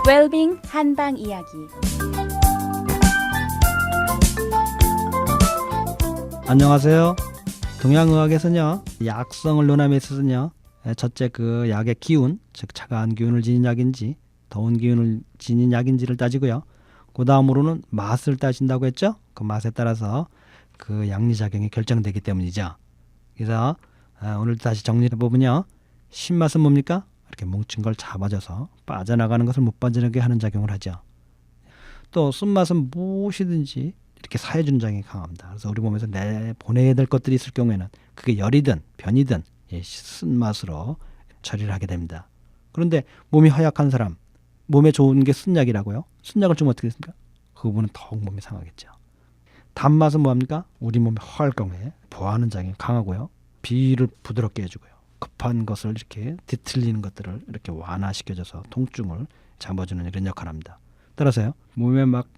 웰빙 한방 이야기. 안녕하세요. 동양의학에서는요, 약성을 논함에 있어서는요, 첫째 그 약의 기운, 즉 차가운 기운을 지닌 약인지 더운 기운을 지닌 약인지를 따지고요. 그 다음으로는 맛을 따진다고 했죠. 그 맛에 따라서 그 양리작용이 결정되기 때문이죠. 그래서 오늘 다시 정리해 보면요, 신맛은 뭡니까? 이렇게 뭉친 걸 잡아줘서 빠져나가는 것을 못 빠져나게 하는 작용을 하죠. 또 쓴맛은 무엇이든지 이렇게 사해주는 작용이 강합니다. 그래서 우리 몸에서 보내야 될 것들이 있을 경우에는 그게 열이든 변이든 쓴맛으로 처리를 하게 됩니다. 그런데 몸이 허약한 사람, 몸에 좋은 게 쓴약이라고요. 쓴약을 주면 어떻게 됐습니까? 그분은 더욱 몸이 상하겠죠. 단맛은 뭐합니까? 우리 몸이 허할 경우에 보하는 작용이 강하고요. 비위를 부드럽게 해주고요. 급한 것을 이렇게 뒤틀리는 것들을 이렇게 완화시켜줘서 통증을 잡아주는 이런 역할을 합니다. 따라서요, 몸에 막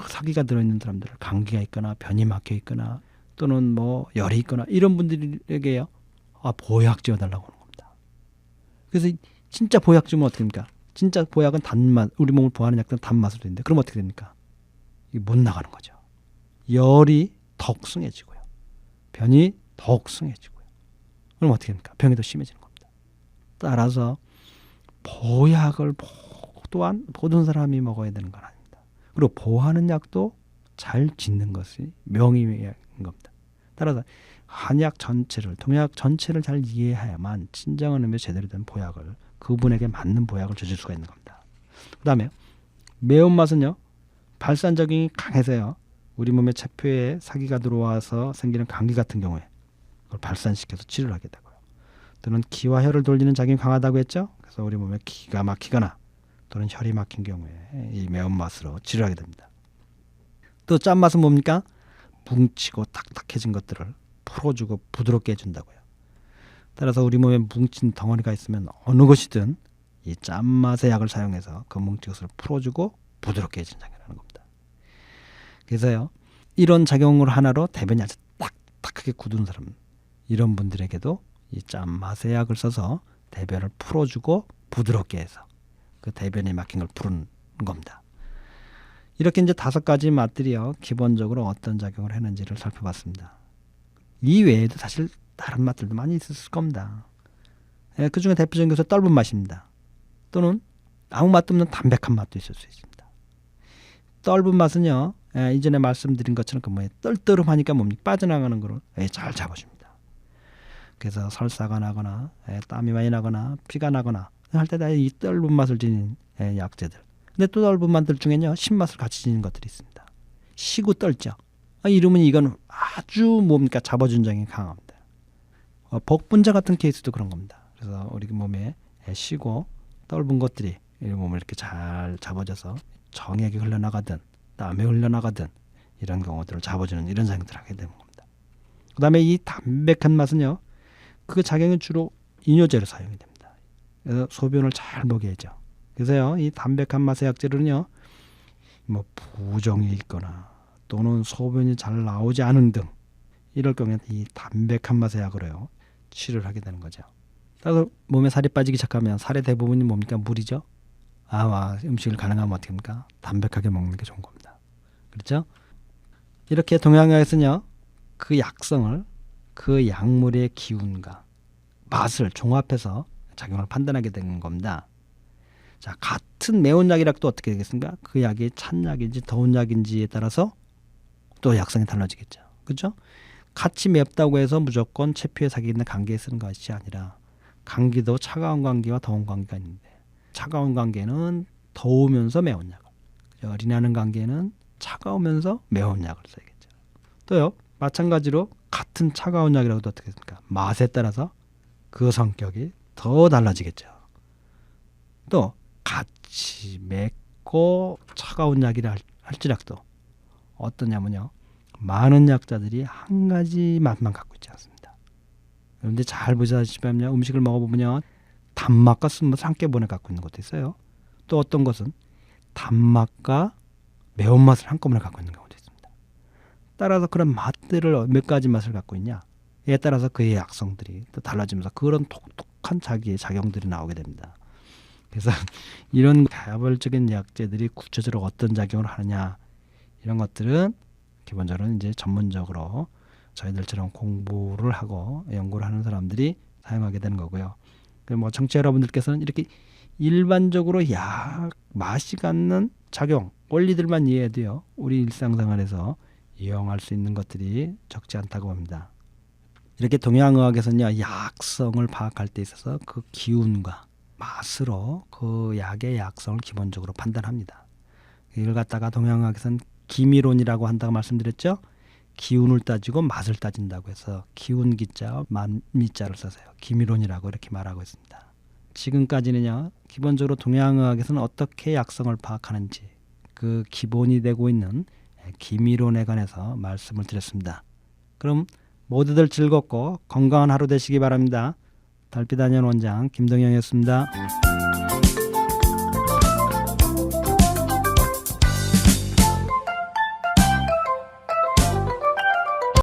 사기가 들어있는 사람들, 감기가 있거나 변이 막혀 있거나 또는 뭐 열이 있거나 이런 분들에게요, 보약 지어달라고 하는 겁니다. 그래서 진짜 보약 주면 어떻게 됩니까? 진짜 보약은 단맛, 우리 몸을 보하는 약들은 단맛으로 되는데 그럼 어떻게 됩니까? 이게 못 나가는 거죠. 열이 더욱 승해지고요. 변이 더욱 승해지고요. 그럼 어떻게 됩니까? 병이 더 심해지는 겁니다. 따라서 보약을 또한 모든 사람이 먹어야 되는 건 아닙니다. 그리고 보하는 약도 잘 짓는 것이 명의인 겁니다. 따라서 한약 전체를, 동약 전체를 잘 이해해야만 진정한 의미의 제대로 된 보약을, 그분에게 맞는 보약을 주실 수가 있는 겁니다. 그 다음에 매운맛은요, 발산작용이 강해서요, 우리 몸의 체표에 사기가 들어와서 생기는 감기 같은 경우에 그걸 발산시켜서 치료를 하게 되고요. 또는 기와 혈을 돌리는 작용이 강하다고 했죠. 그래서 우리 몸에 기가 막히거나 또는 혈이 막힌 경우에 이 매운맛으로 치료하게 됩니다. 또 짠맛은 뭡니까? 뭉치고 딱딱해진 것들을 풀어주고 부드럽게 해준다고요. 따라서 우리 몸에 뭉친 덩어리가 있으면 어느 것이든 이 짠맛의 약을 사용해서 그 뭉친 것을 풀어주고 부드럽게 해준 작용을 하는 겁니다. 그래서요, 이런 작용을 하나로 대변이 아주 딱딱하게 굳은 사람, 이런 분들에게도 이 짠맛의 약을 써서 대변을 풀어주고 부드럽게 해서 그 대변에 막힌 걸 푸는 겁니다. 이렇게 이제 5가지 맛들이요, 기본적으로 어떤 작용을 했는지를 살펴봤습니다. 이 외에도 사실 다른 맛들도 많이 있었을 겁니다. 그 중에 대표적인 것은 떫은 맛입니다. 또는 아무 맛도 없는 담백한 맛도 있을 수 있습니다. 떫은 맛은요, 이전에 말씀드린 것처럼 그 떨떠름하니까 뭡니까? 빠져나가는 거를 잘 잡아줍니다. 그래서 설사가 나거나 땀이 많이 나거나 피가 나거나 할 때 다 이 떫은 맛을 지닌 약재들. 근데 또 떫은 맛들 중에는요, 신맛을 같이 지닌 것들이 있습니다. 시고 떨죠. 이러면 이건 아주 뭡니까? 잡아준 장이 강합니다. 복분자 같은 케이스도 그런 겁니다. 그래서 우리 몸에 시고 떫은 것들이 이 몸을 이렇게 잘 잡아줘서 정액이 흘러나가든 땀이 흘러나가든 이런 경우들을 잡아주는 이런 작용들을 하게 되는 겁니다. 그 다음에 이 담백한 맛은요, 그 작용은 주로 이뇨제로 사용이 됩니다. 그래서 소변을 잘 보게 하죠. 그래서요, 이 담백한 맛의 약재로는요, 뭐 부종이 있거나 또는 소변이 잘 나오지 않은 등 이럴 경우에는 이 담백한 맛의 약으로요, 치료를 하게 되는 거죠. 따라서 몸에 살이 빠지기 시작하면 살의 대부분이 뭡니까? 물이죠. 음식을 가능하면 어떻게 합니까? 담백하게 먹는 게 좋은 겁니다. 그렇죠? 이렇게 동양의학에서는요, 그 약성을 그 약물의 기운과 맛을 종합해서 작용을 판단하게 되는 겁니다. 자, 같은 매운 약이라도 또 어떻게 되겠습니까? 그 약이 찬 약인지 더운 약인지에 따라서 또 약성이 달라지겠죠. 그렇죠? 같이 맵다고 해서 무조건 체표에 사기 있는 감기에 쓰는 것이 아니라, 감기도 차가운 감기와 더운 감기가 있는데, 차가운 감기에는 더우면서 매운 약을, 열이 나는 감기에는 차가우면서 매운 약을 써야겠죠. 또요, 마찬가지로 같은 차가운 약이라도 어떻게 됩니까? 맛에 따라서 그 성격이 더 달라지겠죠. 또 같이 맵고 차가운 약이라 할지라도 어떠냐면요, 많은 약자들이 한 가지 맛만 갖고 있지 않습니다. 그런데 잘 보시다시피요, 음식을 먹어보면요, 단맛과 쓴맛을 함께 갖고 있는 것도 있어요. 또 어떤 것은 단맛과 매운맛을 한꺼번에 갖고 있는 경우도 있습니다. 따라서 그런 맛들을 몇 가지 맛을 갖고 있냐에 따라서 그의 약성들이 또 달라지면서 그런 독특한 자기의 작용들이 나오게 됩니다. 그래서 이런 자발적인 약제들이 구체적으로 어떤 작용을 하느냐 이런 것들은 기본적으로 이제 전문적으로 저희들처럼 공부를 하고 연구를 하는 사람들이 사용하게 되는 거고요. 뭐 청취자 여러분들께서는 이렇게 일반적으로 약 맛이 갖는 작용 원리들만 이해해도요 우리 일상생활에서 이용할 수 있는 것들이 적지 않다고 봅니다. 이렇게 동양의학에서는요 약성을 파악할 때 있어서 그 기운과 맛으로 그 약의 약성을 기본적으로 판단합니다. 이걸 갖다가 동양의학에서는 기미론이라고 한다고 말씀드렸죠. 기운을 따지고 맛을 따진다고 해서 기운 기자 만미자를 써서요 기미론이라고 이렇게 말하고 있습니다. 지금까지는요 기본적으로 동양의학에서는 어떻게 약성을 파악하는지 그 기본이 되고 있는 기미론에 관해서 말씀을 드렸습니다. 그럼 모두들 즐겁고 건강한 하루 되시기 바랍니다. 달빛 안녕 원장 김동영이었습니다.